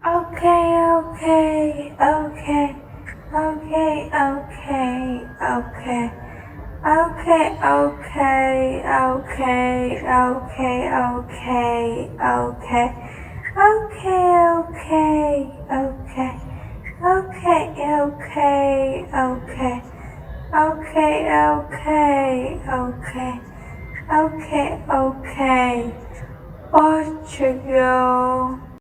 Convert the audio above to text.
Okay, okay, okay, okay, okay, okay. Okay, okay, okay, okay, okay, okay. Okay, okay, okay. Okay, okay, okay. Okay, okay, okay. Okay, okay. Portugal.